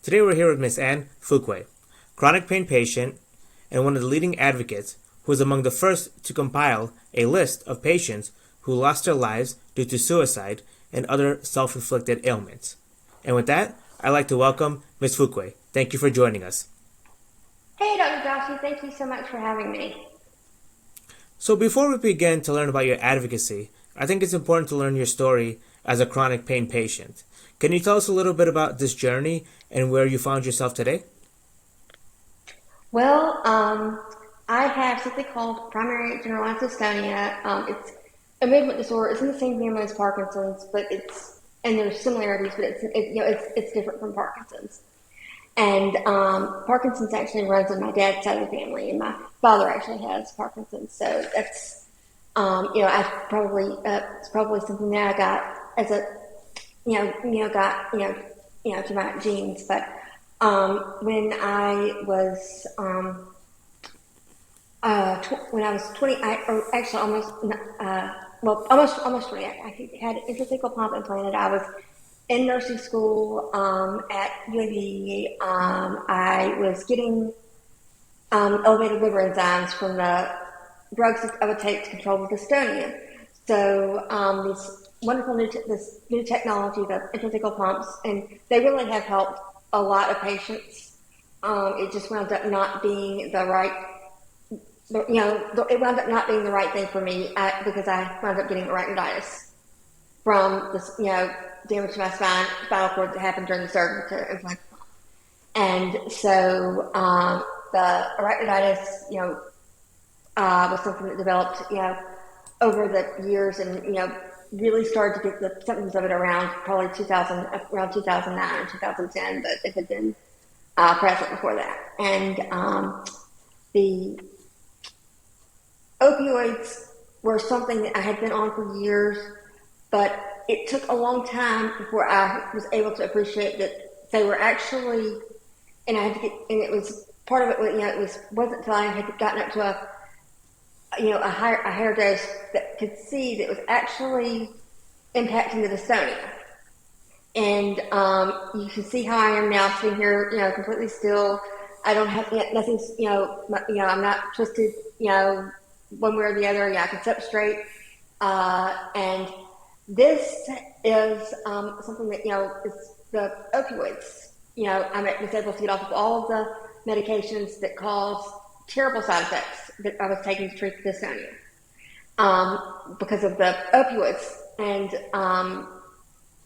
Today we're here with Miss Anne Fuqua, chronic pain patient and one of the leading advocates who was among the first to compile a list of patients who lost their lives due to suicide and other self-inflicted ailments. And with that, I'd like to welcome Ms. Fuqua. Thank you for joining us. Hey, Dr. Joshi, thank you so much for having me. So before we begin to learn about your advocacy, I think it's important to learn your story as a chronic pain patient. Can you tell us a little bit about this journey and where you found yourself today? Well, I have something called primary generalized dystonia. It's a movement disorder. It's in the same family as Parkinson's, but and there's similarities, but it's different from Parkinson's. And Parkinson's actually runs in my dad's side of the family, and my father actually has Parkinson's. So that's I probably it's probably something that I got as a to my genes. But when I was when I was 20, or actually almost 20, I had an intrathecal pump implanted. I was in nursing school at UAB. I was getting elevated liver enzymes from the drugs that I would take to control the dystonia. So this wonderful this new technology, the intrathecal pumps, and they really have helped a lot of patients. It just wound up not being the right, it wound up not being the right thing for me because I wound up getting arachnitis from this, damage to my spinal cord that happened during the surgery to implant. And so the arachnitis, was something that developed, over the years, and really started to get the symptoms of it around probably around 2009 or 2010, but it had been present before that. And the opioids were something that I had been on for years, but it took a long time before I was able to appreciate that they were actually, and I had to get, and it was part of it. Wasn't until I had gotten up to a higher dose that could see that it was actually impacting the dystonia. And you can see how I am now, sitting here, completely still. I don't have nothing's, I'm not twisted, one way or the other. I can sit up straight, and this is something that is the opioids. I was able to get off of all of the medications that cause terrible side effects that I was taking to treat the dystonia because of the opioids. And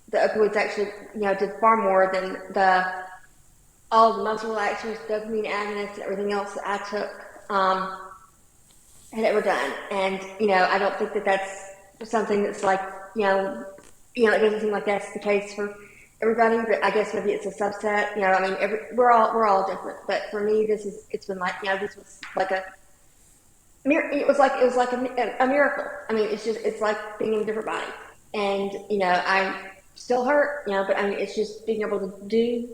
the opioids actually, did far more than all the muscle relaxers, dopamine agonists, and everything else that I took had ever done. And I don't think that that's something that's like it doesn't seem like that's the case for everybody, but I guess maybe it's a subset. We're all different. But for me, it's been like this was like it was like a miracle. It's like being in a different body, and I still hurt, but it's just being able to do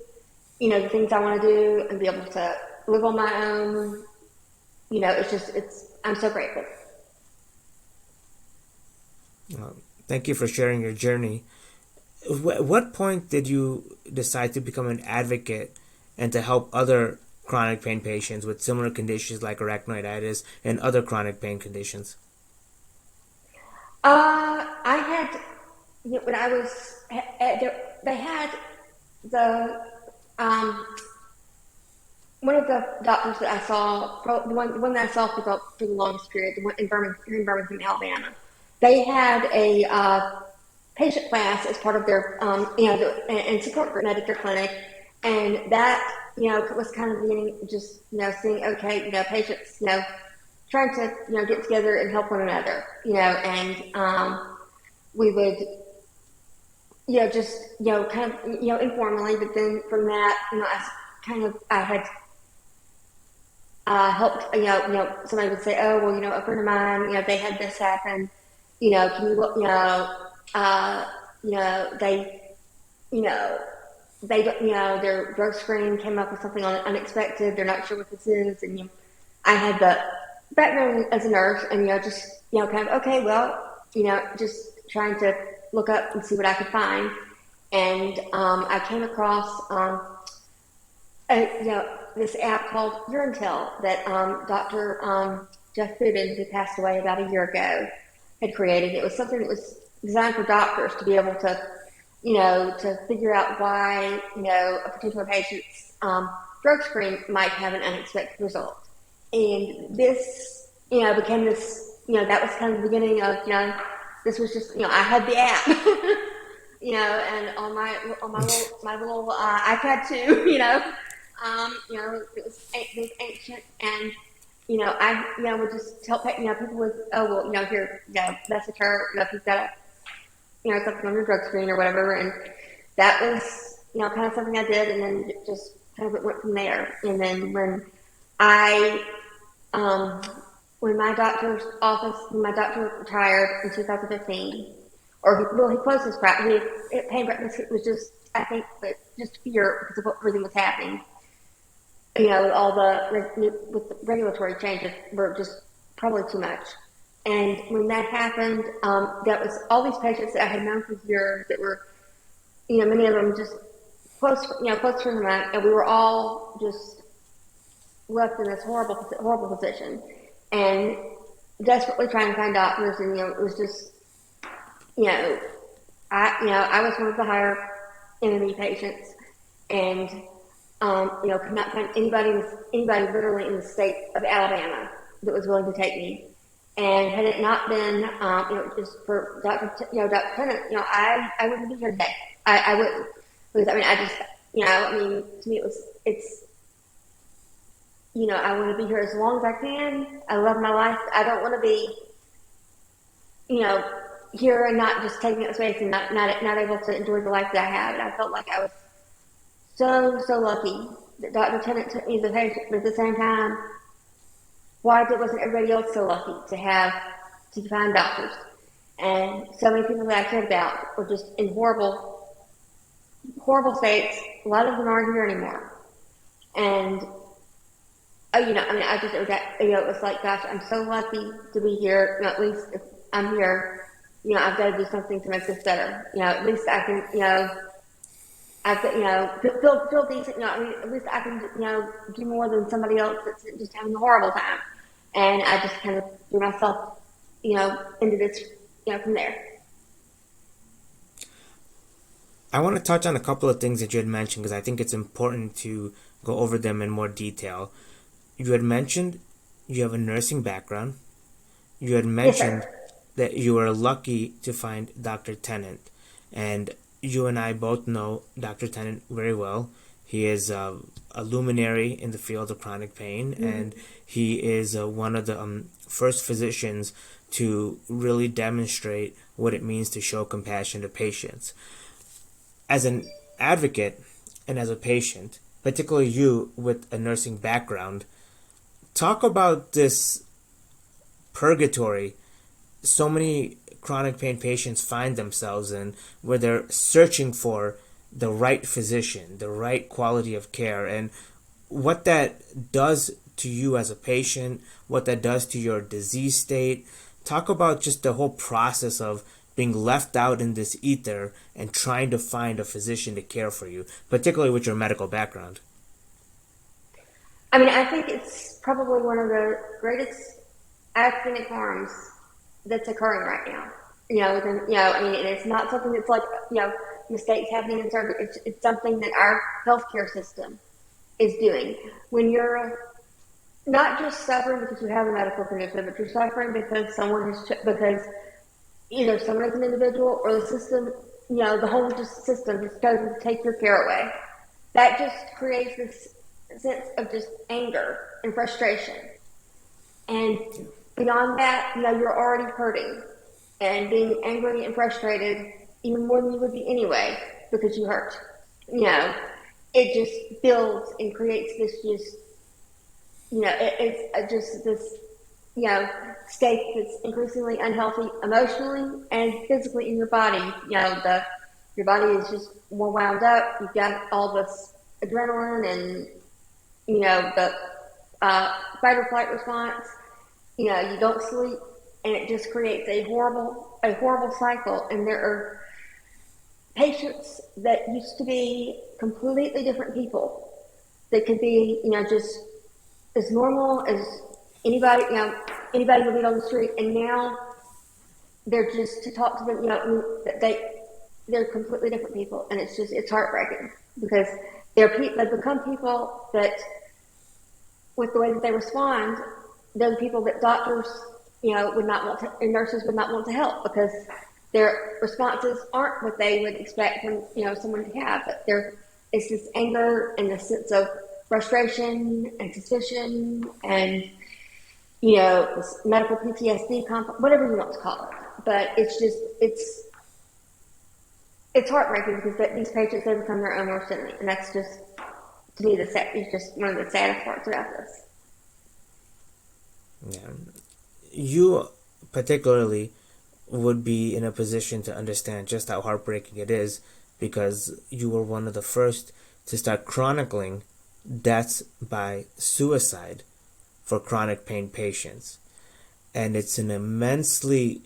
the things I want to do and be able to live on my own. I'm so grateful. Thank you for sharing your journey. At what point did you decide to become an advocate and to help other chronic pain patients with similar conditions like arachnoiditis and other chronic pain conditions? I had when I was they had the one of the doctors that I saw, the one that I saw for the longest period, the one in Birmingham, Alabama. They had a patient class as part of their, and support group at their clinic, and that, was kind of beginning, just, seeing, okay, patients, trying to, get together and help one another, and we would, just, kind of, informally, but then from that, I had helped, somebody would say, oh, well, a friend of mine, they had this happen, can you look, they, they don't, their drug screen came up with something unexpected. They're not sure what this is. And, I had the background as a nurse and, just, kind of, okay, well, just trying to look up and see what I could find. And, I came across, this app called Urintel that Dr. Jeff Bubin, who passed away about a year ago, had created. It was something that was designed for doctors to be able to, to figure out why, a particular patient's drug screen might have an unexpected result. And this, became this, that was kind of the beginning of, this was just, I had the app. And on my little iPad too, it was ancient, and I would just tell people with, oh well, here, message her, if you've got something on your drug screen or whatever, and that was kind of something I did, and then it just kind of went from there. And then I when my doctor retired in 2015. He closed his practice. Pain practice was just, I think, just fear because of what everything was happening. All with the regulatory changes were just probably too much. And when that happened, that was all these patients that I had known for years that were, many of them just close to the month, and we were all just left in this horrible position, and desperately trying to find doctors, and it was just. I was one of the higher MME patients, and could not find anybody literally in the state of Alabama that was willing to take me. And had it not been, just for Dr. Tennant, I wouldn't be here today. I wouldn't, because to me it's. I want to be here as long as I can. I love my life. I don't want to be, here and not just taking up space and not able to enjoy the life that I have. And I felt like I was so lucky that Dr. Tennant took me as a patient, but at the same time, why wasn't everybody else so lucky to find doctors? And so many people that I cared about were just in horrible states. A lot of them aren't here anymore. And it was like, gosh, I'm so lucky to be here. At least if I'm here, I've got to do something to make this better. At least I can, I've got, feel decent. At least I can, do more than somebody else that's just having a horrible time. And I just kind of threw myself, into this, from there. I want to touch on a couple of things that you had mentioned because I think it's important to go over them in more detail. You had mentioned you have a nursing background. You had mentioned that you were lucky to find Dr. Tennant. And you and I both know Dr. Tennant very well. He is a luminary in the field of chronic pain, and he is one of the first physicians to really demonstrate what it means to show compassion to patients. As an advocate and as a patient, particularly you with a nursing background, talk about this purgatory so many chronic pain patients find themselves in, where they're searching for the right physician, the right quality of care, and what that does to you as a patient, what that does to your disease state. Talk about just the whole process of being left out in this ether and trying to find a physician to care for you, particularly with your medical background. I think it's probably one of the greatest academic harms that's occurring right now. It's not something that's like, mistakes happening in surgery. It's something that our healthcare system is doing. When you're not just suffering because you have a medical condition, but you're suffering because because either someone as an individual or the system, the whole system has chosen to take your care away. That just creates this sense of just anger and frustration. And beyond that, you're already hurting and being angry and frustrated even more than you would be anyway because you hurt. It just builds and creates this just, it's just this, state that's increasingly unhealthy emotionally and physically in your body. Your body is just more wound up. You've got all this adrenaline and, the fight or flight response. You don't sleep, and it just creates a horrible cycle. And there are patients that used to be completely different people that could be, just as normal as anybody, anybody would meet on the street, and now they're just to talk to them, they're completely different people, and it's heartbreaking because they've become people that, with the way that they respond, they're the people that doctors, would not want to, and nurses would not want to help because their responses aren't what they would expect from, someone to have. But it's this anger and this sense of frustration and suspicion and, this medical PTSD, whatever you want to call it. But it's heartbreaking because these patients, they become their own worst enemy, and that's just, to me, it's just one of the saddest parts about this. Yeah. You particularly would be in a position to understand just how heartbreaking it is because you were one of the first to start chronicling deaths by suicide for chronic pain patients. And it's an immensely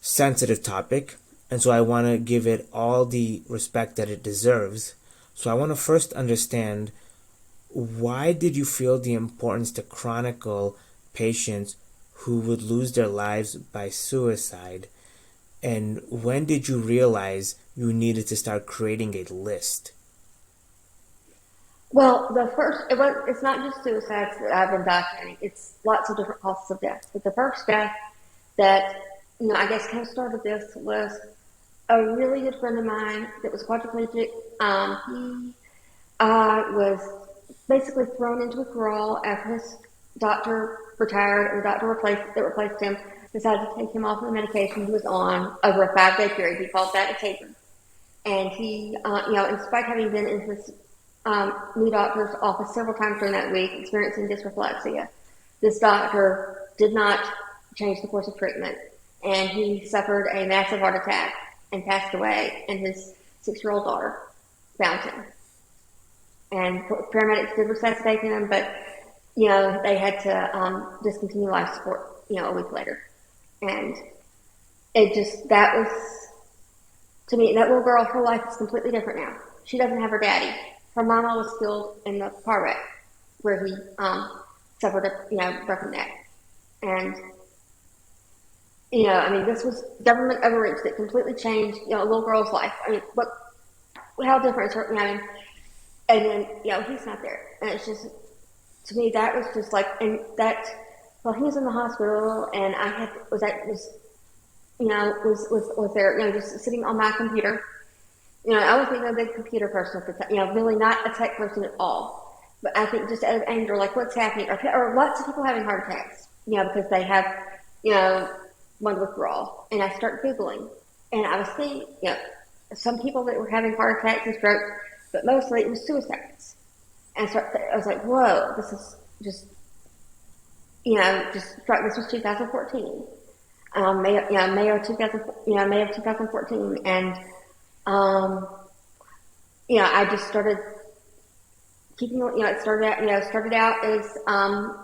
sensitive topic, and so I want to give it all the respect that it deserves. So I want to first understand, why did you feel the importance to chronicle patients who would lose their lives by suicide, and when did you realize you needed to start creating a list? Well, it's not just suicides that I've been documenting. It's lots of different causes of death. But the first death that, I guess kind of started this was a really good friend of mine that was quadriplegic. He was basically thrown into withdrawal after his doctor retired, and the doctor replaced him decided to take him off of the medication he was on over a 5-day period. He called that a taper. And he, in spite of having been in his new doctor's office several times during that week, experiencing dysreflexia, this doctor did not change the course of treatment, and he suffered a massive heart attack and passed away, and his 6-year-old daughter found him. And paramedics did resuscitate him, but they had to discontinue life support, a week later. And that was, to me, that little girl, her life is completely different now. She doesn't have her daddy. Her mama was killed in the car wreck where he suffered a broken neck. And, this was government overreach that completely changed, a little girl's life. How different is her, and then, he's not there. And it's just, to me, that was just like, and that, well, he was in the hospital, and I was there, just sitting on my computer. I wasn't even a big computer person at the time, really not a tech person at all. But I think just out of anger, like, what's happening? Or lots of people having heart attacks, because they have, one withdrawal. And I started Googling, and I was seeing, some people that were having heart attacks and strokes, but mostly it was suicides. And so I was like, whoa, this is just, this was 2014. May of 2014. And, I just started keeping, it started out as,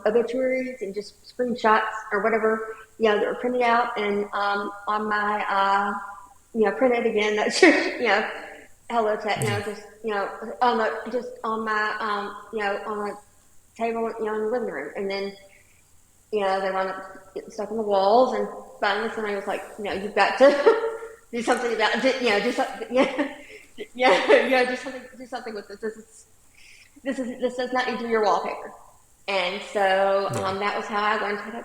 obituaries and just screenshots or whatever, that were printed out and, on my, printed again, that's just, hello chat, on my, on a table, in the living room. And then, they wound up getting stuck on the walls, and finally somebody was like, you've got to do something about it, do something, do something with this. This does not need to be your wallpaper. And so, that was how I learned how to,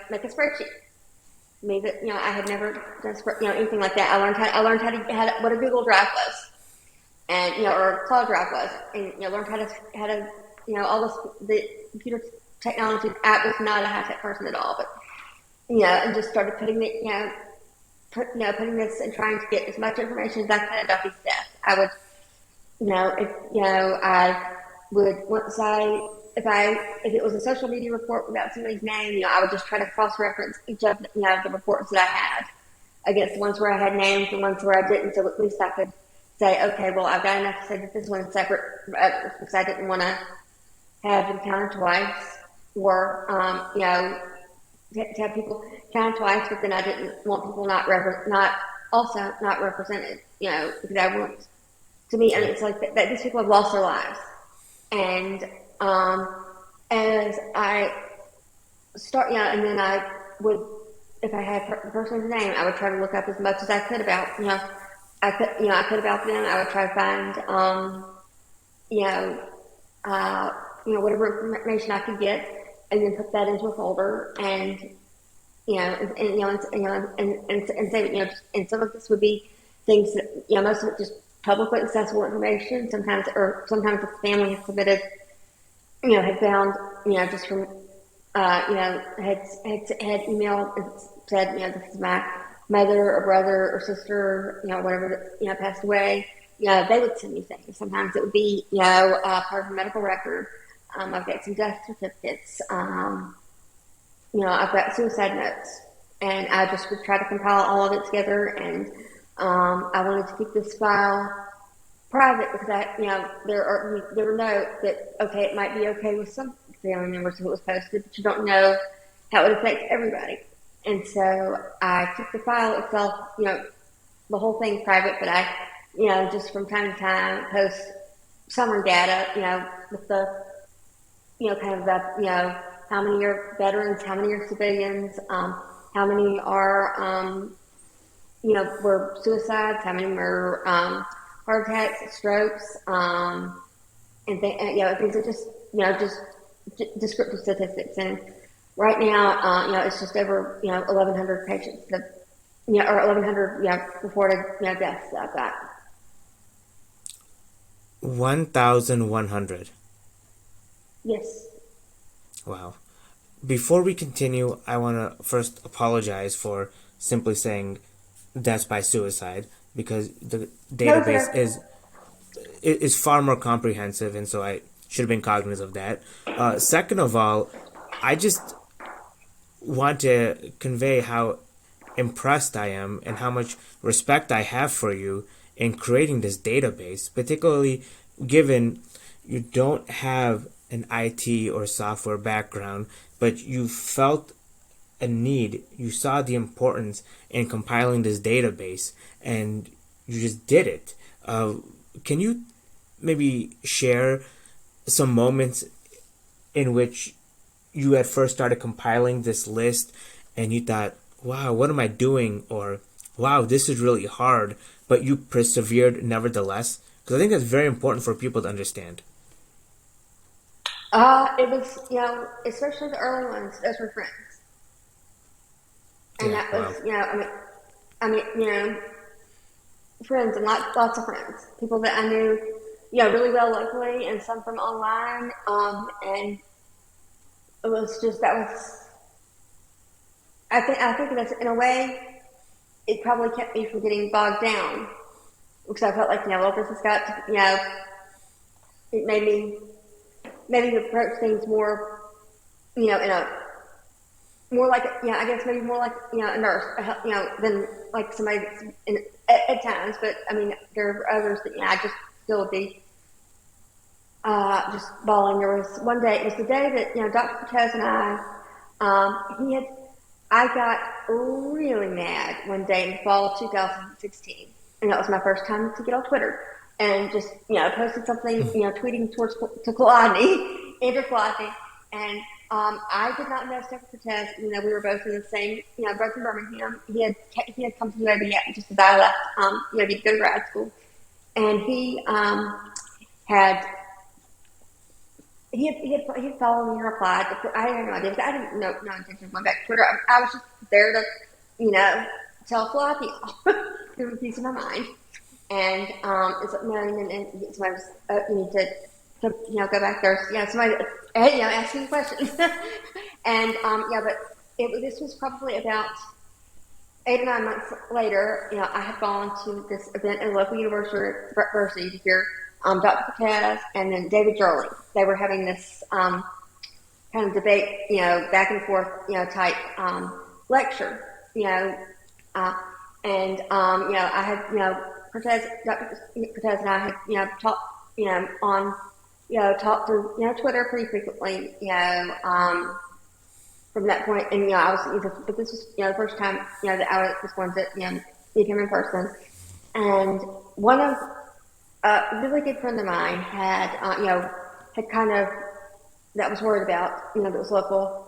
make a spreadsheet. Me that, I had never done, anything like that. I learned what a Google Drive was, and, or Cloud Drive was, and, learned how to, all this, the computer technology. I was not a high-tech person at all, but, and just started putting it, putting this and trying to get as much information as I could about his death. I would, I would, if it was a social media report without somebody's name, I would just try to cross-reference each of, the reports that I had against the ones where I had names and ones where I didn't, so at least I could say, okay, well, I've got enough to say that this one's separate, because I didn't want to have them counted twice, or, to have people counted twice, but then I didn't want people not represented, because I want, to me, and it's like that these people have lost their lives. And as I start, and then I would, if I had the person's name, I would try to look up as much as I could about, I could about them. I would try to find, you know, uh, whatever information I could get, and then put that into a folder, and and say, and some of this would be things that, most of it just publicly accessible information. Sometimes the family has submitted, had found, just from, had emailed and said, this is my mother or brother or sister, whatever, passed away. They would send me things. Sometimes it would be, part of a medical record. I've got some death certificates. I've got suicide notes, and I just would try to compile all of it together. And I wanted to keep this file private because there were notes that, okay, it might be okay with some family members if it was posted, but you don't know how it affects everybody. And so I keep the file itself, the whole thing private, but I, just from time to time post summary data, with the, kind of the, how many are veterans, how many are civilians, how many are, were suicides, how many were heart attacks, strokes, and things are just, just descriptive statistics. And right now, it's just over, 1,100 patients that, or 1,100, reported, deaths that I've got. 1,100. Yes. Wow. Before we continue, I want to first apologize for simply saying deaths by suicide, because the database is far more comprehensive, and so I should have been cognizant of that. Second of all, I just want to convey how impressed I am and how much respect I have for you in creating this database, particularly given you don't have an IT or software background, but you felt a need, you saw the importance in compiling this database, and you just did it. Can you maybe share some moments in which you had first started compiling this list and you thought, wow, what am I doing? Or, wow, this is really hard, but you persevered nevertheless? Because I think that's very important for people to understand. It was, especially the early ones, those were friends. And Yeah, that was, wow. friends and lots of friends, people that I knew, really well locally, and some from online. And it was just, that was, I think that's, in a way, it probably kept me from getting bogged down, because I felt like, well, this has got to, it made me maybe approach things more, in a more like, I guess maybe more like, a nurse, than like somebody that's at times. But I mean, there are others that, I just still would be just bawling. There was one day, it was the day that, Dr. Cortez and I got really mad one day in the fall of 2016. And that was my first time to get on Twitter. And just, posted something, tweeting to Kalani, Andrew Kalani. And I did not know Stephen Cortez. We were both in the same, both in Birmingham. He had come to UAB just as I left, to go to grad school. And he had followed me and replied. I had no idea. I didn't know no intention of going back to Twitter. I was just there to, tell Floppy give him a piece of my mind. And it's like, no, and somebody was, you need to, go back there. Somebody, asking questions. And but this was probably about 8 or 9 months later. I had gone to this event at a local university to hear Dr. Cortez and then David Jurley. They were having this kind of debate, back and forth, type lecture, and I had, Dr. Cortez and I had, talked, on, talked through, Twitter pretty frequently, from that point. And, I was, but this was, the first time, that I was going to, meet him in person. And one of, a really good friend of mine had, had kind of, that was worried about, that was local.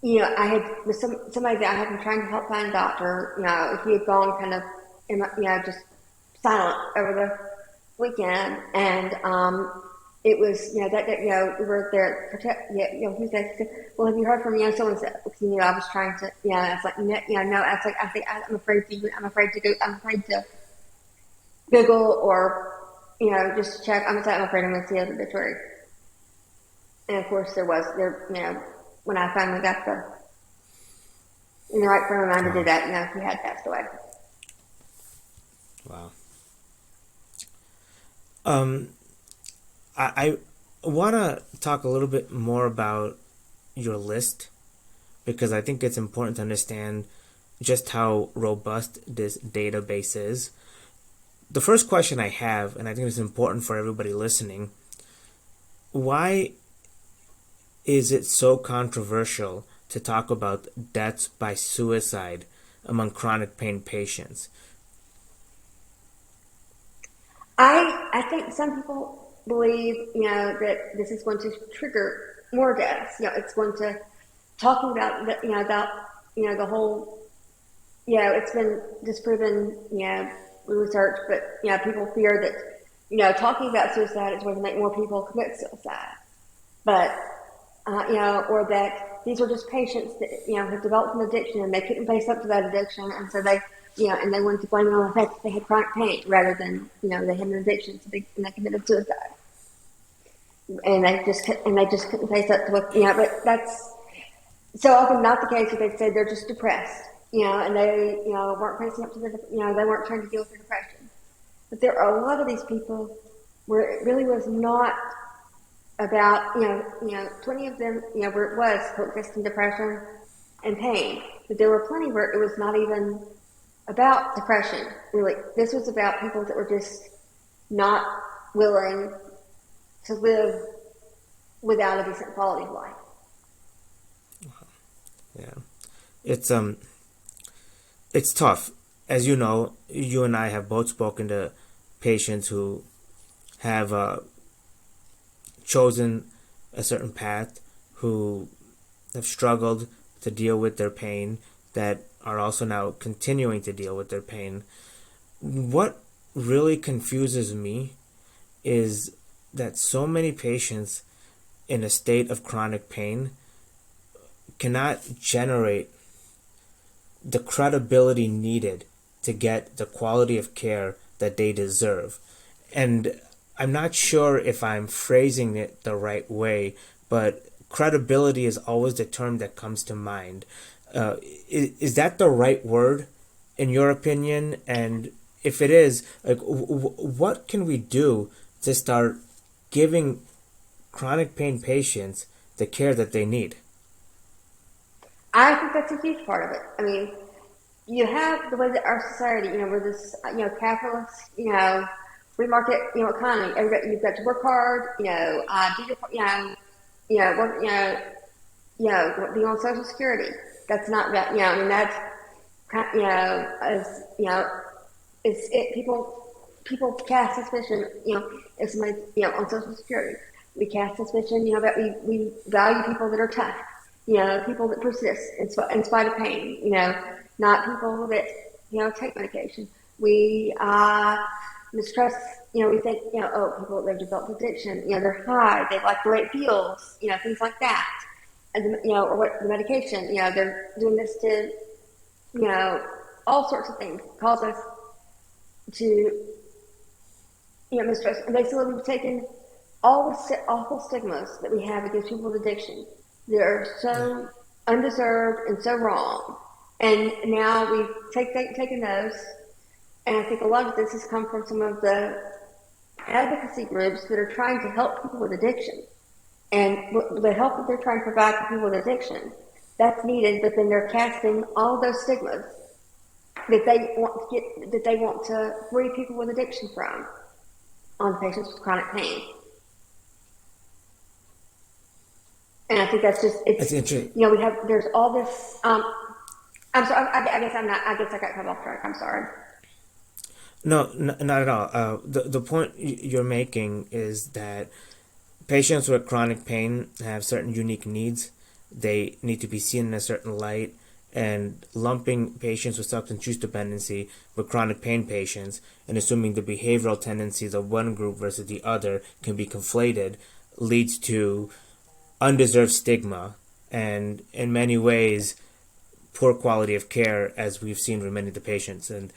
I had with somebody that I had been trying to help find a doctor. He had gone kind of, just silent over the weekend, and it was, we were there protect. He said, "Well, have you heard from someone said?" I was trying to, I was like, no, no. I think I'm afraid to. I'm afraid to go. I'm afraid to Google or, just check. I'm afraid I'm going to see an obituary. And of course, when I finally got in the right frame of mind to do that, he had passed away. Wow. I want to talk a little bit more about your list, because I think it's important to understand just how robust this database is. The first question I have, and I think it's important for everybody listening, why is it so controversial to talk about deaths by suicide among chronic pain patients? I think some people believe, that this is going to trigger more deaths. It's going to talking about the whole. It's been disproven, research, but people fear that talking about suicide is going to make more people commit suicide. But or that these were just patients that have developed an addiction and they couldn't face up to that addiction, and so they and they wanted to blame it on the fact that they had chronic pain rather than they had an addiction, so they committed suicide, and they just couldn't face up to what But that's so often not the case. That they say they're just depressed, and they weren't facing up to they weren't trying to deal with their depression. But there are a lot of these people where it really was not about 20 of them where it was coexisting depression and pain, but there were plenty where it was not even about depression. Really, this was about people that were just not willing to live without a decent quality of life. Yeah, it's tough. As you know, you and I have both spoken to patients who have chosen a certain path, who have struggled to deal with their pain, that are also now continuing to deal with their pain. What really confuses me is that so many patients in a state of chronic pain cannot generate the credibility needed to get the quality of care that they deserve. And I'm not sure if I'm phrasing it the right way, but credibility is always the term that comes to mind. Is that the right word, in your opinion? And if it is, like, what can we do to start giving chronic pain patients the care that they need? I think that's a huge part of it. I mean, you have the way that our society, we're this, capitalist, free market, economy. Everybody, you've got to work hard, do your, work, be on Social Security. That's not that, I mean, that's, as, it's it. People cast suspicion, if somebody, on Social Security. We cast suspicion, that we value people that are tough, people that persist in spite of pain, not people that, take medication. We mistrust, we think, people that have developed addiction, they're high, they like the way it feels, things like that. And, or what the medication, they're doing this to, all sorts of things cause us to, mistrust. And basically we've taken all the awful stigmas that we have against people with addiction. They're so undeserved and so wrong. And now we've taken those, and I think a lot of this has come from some of the advocacy groups that are trying to help people with addiction. And the help that they're trying to provide for people with addiction, that's needed, but then they're casting all those stigmas that they want to free people with addiction from on patients with chronic pain. And I think that's just, it's interesting. There's all this, I'm sorry, I guess I got cut off track. I'm sorry. No, not at all. The point you're making is that Patients with chronic pain have certain unique needs. They need to be seen in a certain light, and lumping patients with substance use dependency with chronic pain patients and assuming the behavioral tendencies of one group versus the other can be conflated leads to undeserved stigma and, in many ways, poor quality of care, as we've seen with many of the patients. And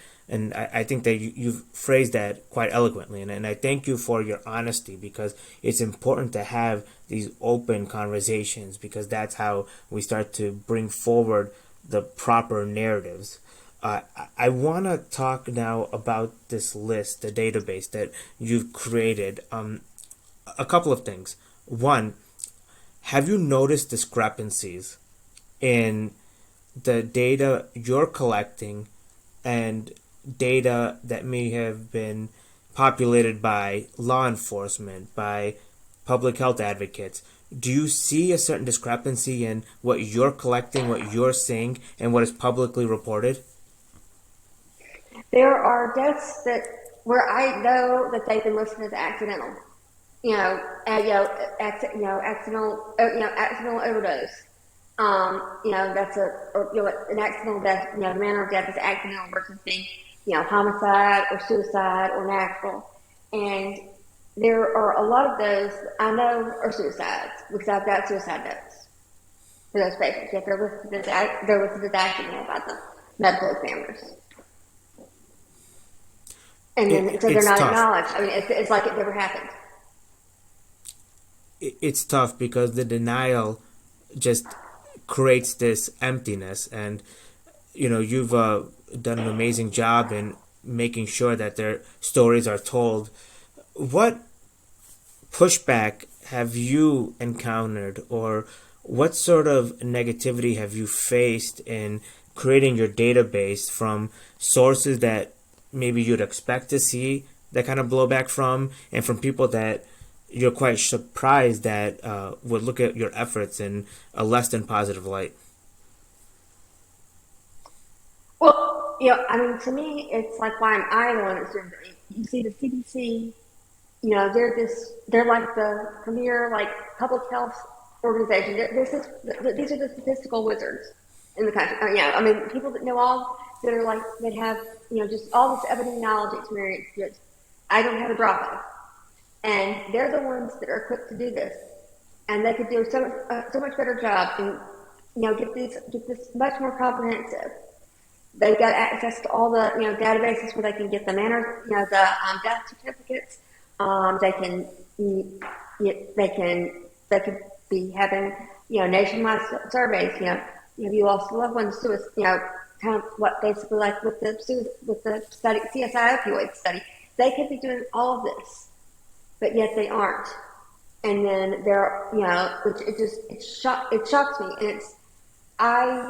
I think that you've phrased that quite eloquently. And I thank you for your honesty, because it's important to have these open conversations, because that's how we start to bring forward the proper narratives. I want to talk now about this list, the database that you've created. A couple of things. One, have you noticed discrepancies in the data you're collecting and data that may have been populated by law enforcement, by public health advocates? Do you see a certain discrepancy in what you're collecting, what you're seeing, and what is publicly reported? There are deaths that where I know that they've been listed as accidental. Accidental, accidental overdose. That's an accidental death. The manner of death is accidental versus being, homicide or suicide or natural. And there are a lot of those I know are suicides because I've got suicide notes for those patients. Yet they're listed as accidental by the medical examiners. And then, so they're It's not tough. acknowledged. I mean, it's like it never happened. It's tough because the denial just creates this emptiness, and you've done an amazing job in making sure that their stories are told. What pushback have you encountered, or what sort of negativity have you faced in creating your database from sources that maybe you'd expect to see that kind of blowback from, and from people that you're quite surprised that would look at your efforts in a less than positive light? Well, I mean, to me, it's like why am I the one that's doing it? You see, the CDC, they're like the premier like public health organization. These are the statistical wizards in the country. I mean, people that know all that are like that have just all this epidemiology experience. That I don't have a drop of, and they're the ones that are equipped to do this, and they could do so much better job and get this much more comprehensive. They've got access to all the databases where they can get the death certificates. They can they could be having nationwide surveys. Have you lost a loved one to kind of what basically like with the study CSI opioid study. They could be doing all of this, but yet they aren't. And then they're which it shocks me, and it's I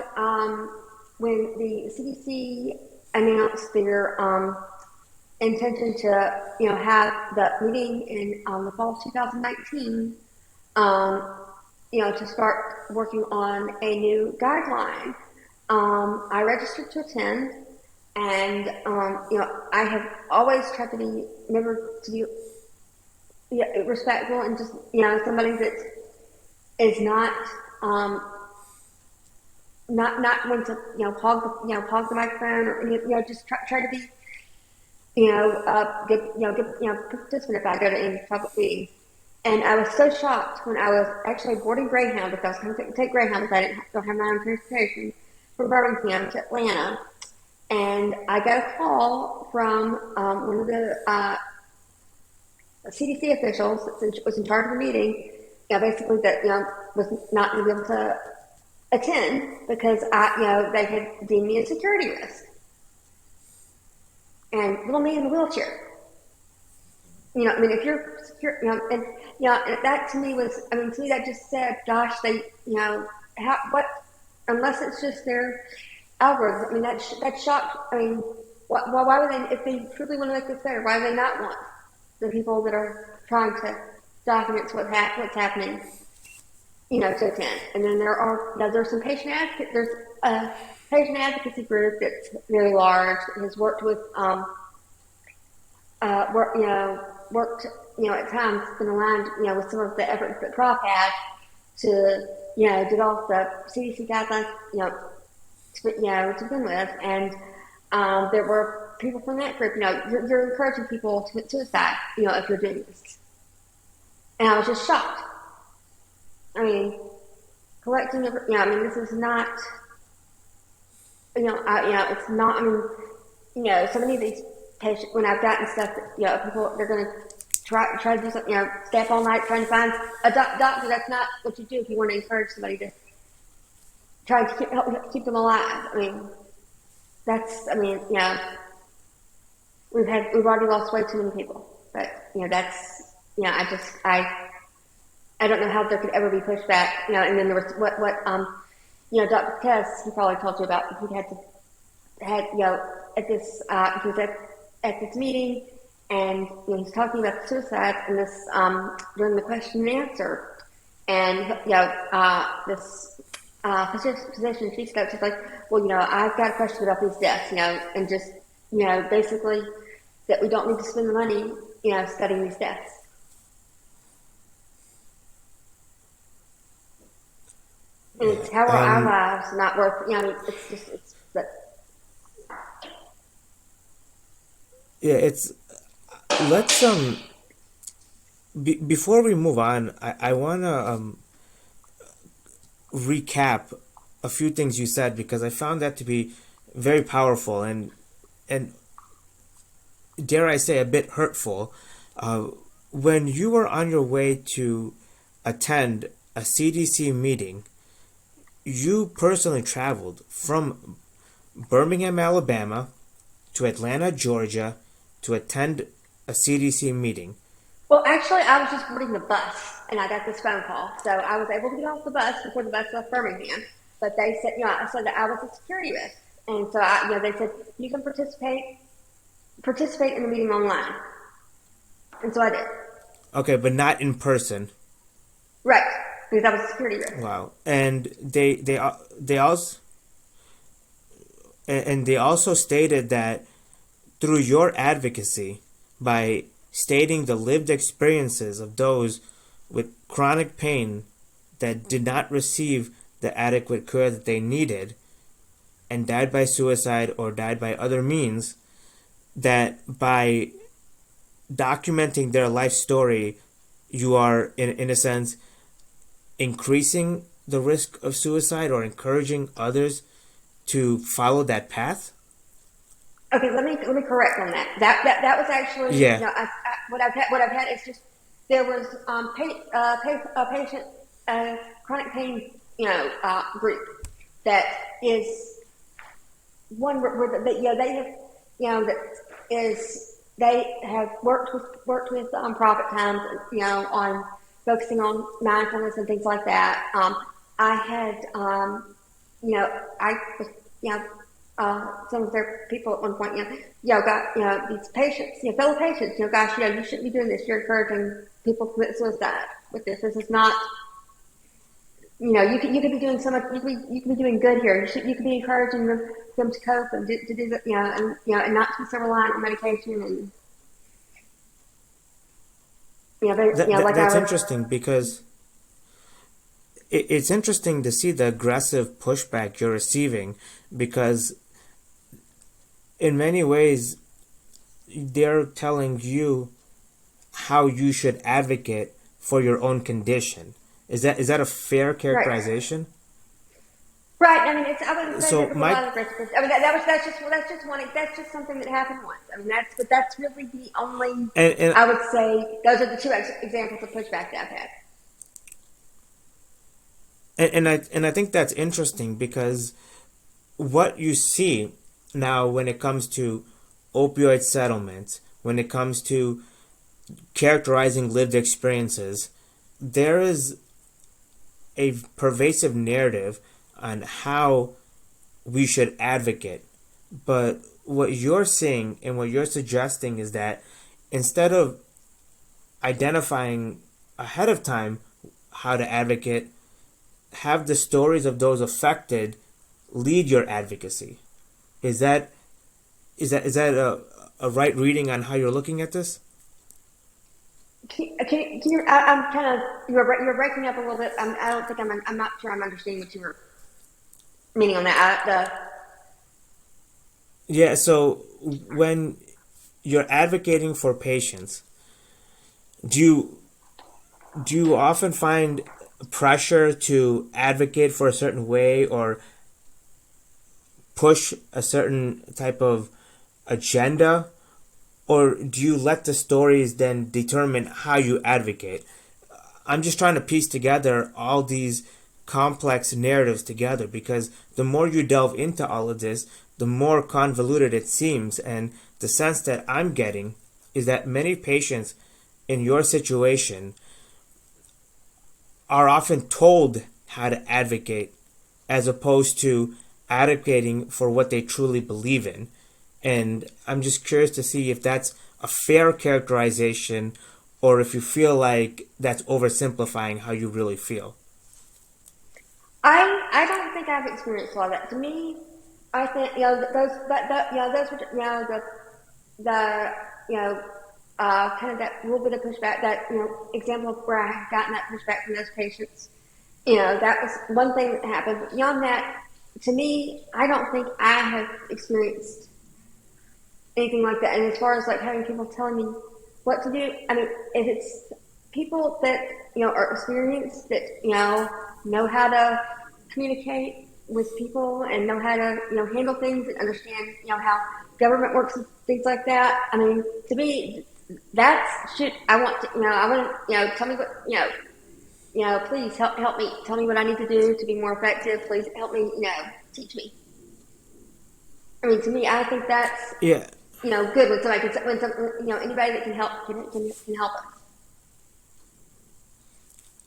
when the CDC announced their intention to have the meeting in the fall of 2019, to start working on a new guideline. I registered to attend, and I have always tried to be respectful and just somebody that is not not want to hog the microphone, or just try to be good participant if I go to any public meetings. And I was so shocked when I was actually boarding Greyhound, because I was going to take Greyhound because don't have my own transportation, from Birmingham to Atlanta. And I got a call from one of the CDC officials that was in charge of the meeting, basically that was not going to be able to attend because they had deemed me a security risk, and little me in the wheelchair. I mean, if you're secure, and that to me was, I mean, to me that just said, gosh, they, unless it's just their algorithms. I mean, that shocked. I mean, why would they, if they truly want to make this better, why do they not want the people that are trying to document what's happening, to attend? And then there's some patient advocate. There's a patient advocacy group that's very large, has worked with worked, at times been aligned, with some of the efforts that Prof had to, develop the CDC guidelines, to begin with. And there were people from that group, you're encouraging people to commit suicide, if you're doing this. And I was just shocked. I mean, collecting, this is not, it's not, so many of these patients, when I've gotten stuff that, people, they're going to try to do something, stay up all night trying to find a doctor. That's not what you do if you want to encourage somebody to try to keep them alive. We've already lost way too many people, but, I don't know how there could ever be pushback, and then there was Dr. Tess, he probably told you about, he at this, he was at this meeting, and he's talking about suicide and this, during the question and answer, and, this, physician, she spoke, she's like, well, I've got a question about these deaths, and just, basically that we don't need to spend the money, studying these deaths. And it's how are our lives not worth, let's, before we move on, I want to, recap a few things you said, because I found that to be very powerful and dare I say a bit hurtful. When you were on your way to attend a CDC meeting, you personally traveled from Birmingham, Alabama to Atlanta, Georgia to attend a CDC meeting. Well, actually, I was just boarding the bus, and I got this phone call. So I was able to get off the bus before the bus left Birmingham. But they said, I said that I was a security risk. And so, they said, you can participate in the meeting online. And so I did. Okay, but not in person. Right, because I was a security risk. Wow. And they also stated that through your advocacy, by stating the lived experiences of those with chronic pain that did not receive the adequate care that they needed and died by suicide or died by other means, that by documenting their life story, you are, in a sense, increasing the risk of suicide or encouraging others to follow that path? Okay, let me correct on that. That was actually, what I've had is just, there was a patient chronic pain group that is one where they have worked with Prophet Times, on focusing on mindfulness and things like that. I had some of their people at one point, got these patients, fellow patients, gosh, you shouldn't be doing this. You're encouraging people to commit suicide with this. This is not, you could be doing so much. You could be doing good here. You could be encouraging them to cope and to do that, and not to be so reliant on medication. And that's interesting, because it's interesting to see the aggressive pushback you're receiving, because in many ways they're telling you how you should advocate for your own condition. Is that a fair characterization? Right. I wouldn't say that's just something that happened once. That's really the only. And I would say those are the two examples of pushback that I've had. And I think that's interesting, because what you see now when it comes to opioid settlements, when it comes to characterizing lived experiences, there is a pervasive narrative on how we should advocate. But what you're seeing and what you're suggesting is that instead of identifying ahead of time how to advocate, have the stories of those affected lead your advocacy. Is that a right reading on how you're looking at this? I'm kind of you're breaking up a little bit. I don't think I'm not sure I'm understanding what you were meaning on that. Yeah, so when you're advocating for patients, do you do you often find pressure to advocate for a certain way or push a certain type of agenda, or do you let the stories then determine how you advocate? I'm just trying to piece together all these complex narratives together because the more you delve into all of this, the more convoluted it seems. And the sense that I'm getting is that many patients in your situation are often told how to advocate as opposed to advocating for what they truly believe in. And I'm just curious to see if that's a fair characterization or if you feel like that's oversimplifying how you really feel. I don't think I've experienced a lot of that. To me, I think those that those the kind of that little bit of pushback, that example of where I have gotten that pushback from those patients. That was one thing that happened. But beyond that, to me, I don't think I have experienced anything like that. And as far as like having people telling me what to do, I mean, if it's people that are experienced, that know how to communicate with people and know how to handle things and understand how government works and things like that. I mean, to me, that's shit. I want to tell me what please help me, tell me what I need to do to be more effective. Please help me, teach me. I mean, to me, I think that's Yeah, good when somebody anybody that can help can help us.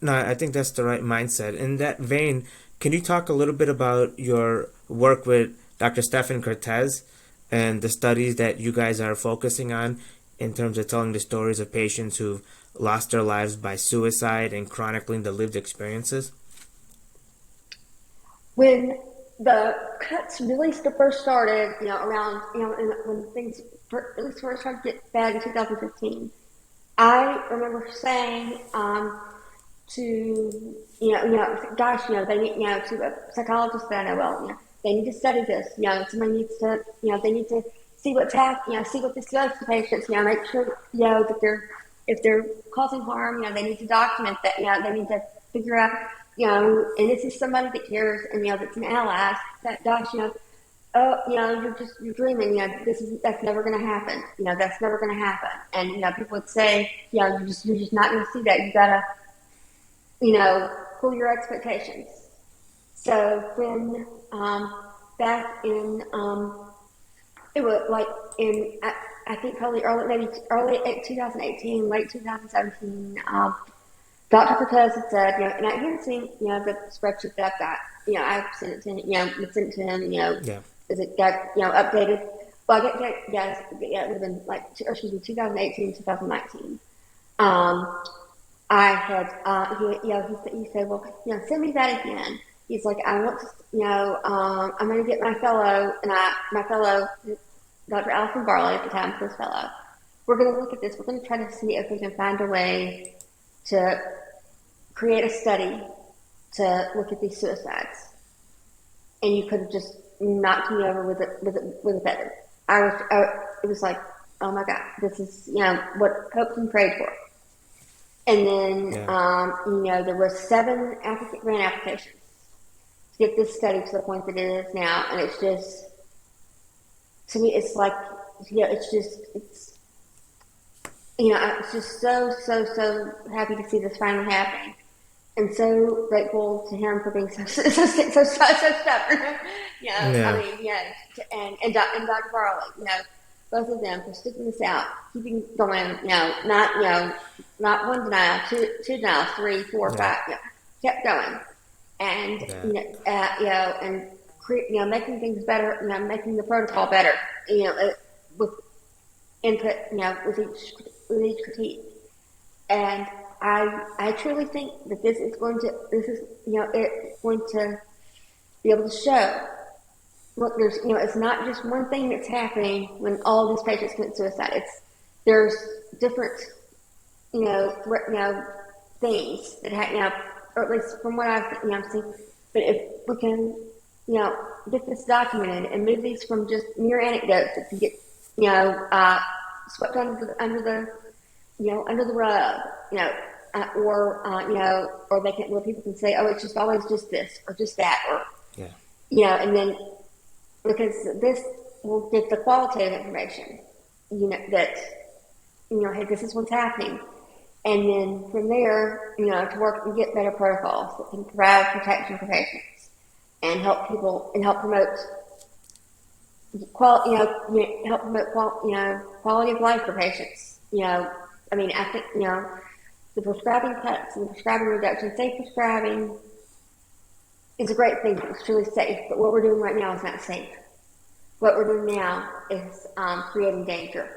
no, I think that's the right mindset. In that vein, can you talk a little bit about your work with Dr. Stefan Cortez and the studies that you guys are focusing on in terms of telling the stories of patients who've lost their lives by suicide and chronicling the lived experiences? When the cuts really first started, around when things really first started to get bad in 2015, I remember saying to gosh, they need to a psychologist that I know well, they need to study this. Somebody needs to they need to see what's happening. See what this does to patients. Make sure that they're if they're causing harm. They need to document that. They need to figure out. And this is somebody that cares and that's an ally. That gosh, oh, you're dreaming. That's never going to happen. That's never going to happen. And people would say, you're just not going to see that. You gotta cool your expectations. So when back in it was like in I think probably early 2018, late 2017. Dr. Cortez had said, and I hadn't seen the spreadsheet that I've got. I've sent it to him. Sent it to him. Yeah. As it got updated. Well, I get yes, yeah, it would have been like excuse me, 2018, 2019. I had, he said, well, send me that again. He's like, I want to, I'm going to get my fellow, Dr. Allison Barley at the time, first fellow. We're going to look at this. We're going to try to see if we can find a way to create a study to look at these suicides. And you could have just knocked me over with a feather. It was like, oh my God, this is, what hoped and prayed for. And then, there were 7 grant applications to get this study to the point that it is now. And it's just, to me, it's like, it's I'm just so happy to see this finally happening. And so grateful to him for being so stubborn. Yeah. I mean, and Dr. Barley, both of them for sticking this out, keeping going, not one denial, two denials, 3, 4, Yeah. 5, kept going. And, and making things better, making the protocol better, with input, with each critique. And I truly think that it's going to be able to show, look, there's, it's not just one thing that's happening when all these patients commit suicide. There's different things that or at least from what I've seen. But if we can, get this documented and move these from just mere anecdotes that can get, swept under the rug, or they can, where people can say, oh, it's just always just this or just that, or Yeah. and then because this will get the qualitative information, that hey, this is what's happening. And then from there, to work and get better protocols that can provide protection for patients and help people and help promote quality of life for patients. I think, the prescribing cuts and the prescribing reduction, safe prescribing is a great thing. It's truly safe, but what we're doing right now is not safe. What we're doing now is creating danger.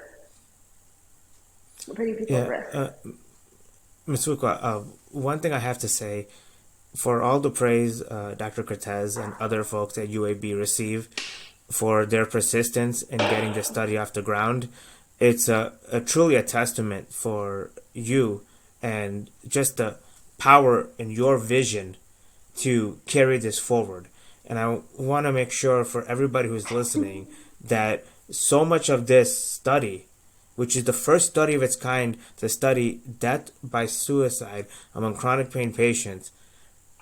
We're putting people at risk. Ms. Fuqua, one thing I have to say, for all the praise Dr. Cortez and other folks at UAB receive for their persistence in getting this study off the ground, it's truly a testament for you and just the power in your vision to carry this forward. And I want to make sure for everybody who's listening that so much of this study, which is the first study of its kind to study death by suicide among chronic pain patients,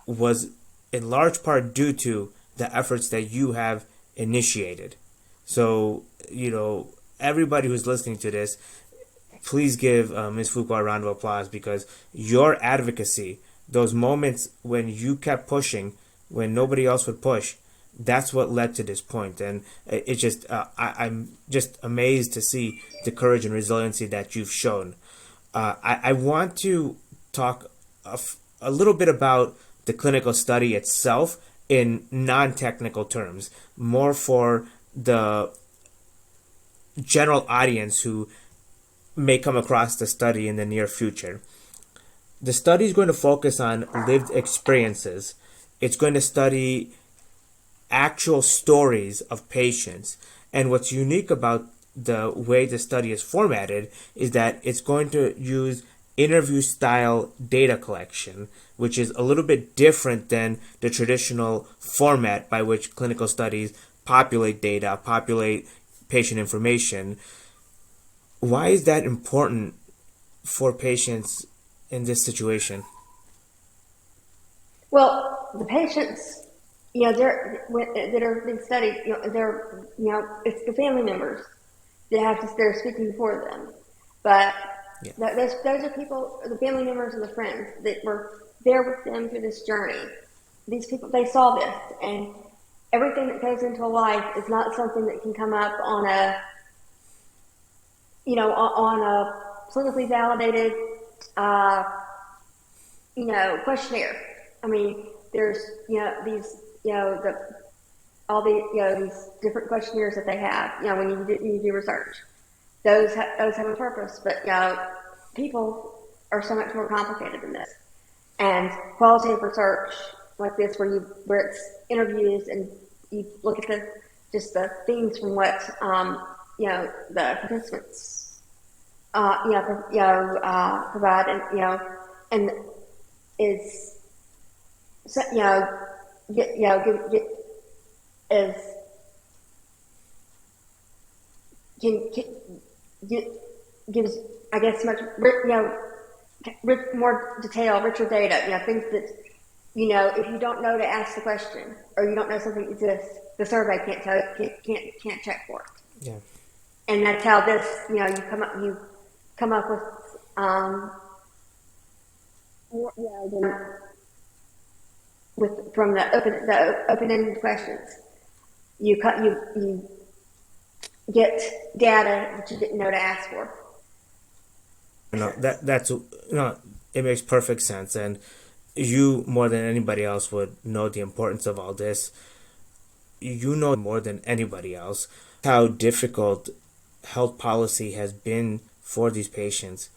was in large part due to the efforts that you have initiated. So, everybody who's listening to this, please give Ms. Fuqua a round of applause, because your advocacy, those moments when you kept pushing, when nobody else would push, that's what led to this point. And it just, I'm just amazed to see the courage and resiliency that you've shown. I want to talk a little bit about the clinical study itself in non-technical terms, more for the general audience who may come across the study in the near future. The study is going to focus on lived experiences. It's going to study actual stories of patients. And what's unique about the way the study is formatted is that it's going to use interview style data collection, which is a little bit different than the traditional format by which clinical studies populate data, populate patient information. Why is that important for patients in this situation? Well, the patients, that are being studied, it's the family members that they're speaking for them. But those are people, the family members and the friends that were there with them through this journey. These people, they saw this, and everything that goes into a life is not something that can come up on a clinically validated, questionnaire. I mean, there's, these, these different questionnaires that they have, when you do research. Those have a purpose, but, people are so much more complicated than this. And qualitative research like this, where it's interviews and you look at the things from what, the participants, provide, and is, gives, I guess, much, more detail, richer data, things that, if you don't know to ask the question or you don't know something exists, the survey can't tell you, can't check for it. Yeah. And that's how this, you come up with, from the open-ended questions. You get data that you didn't know to ask for. It makes perfect sense, and you more than anybody else would know the importance of all this. You know more than anybody else how difficult health policy has been for these patients.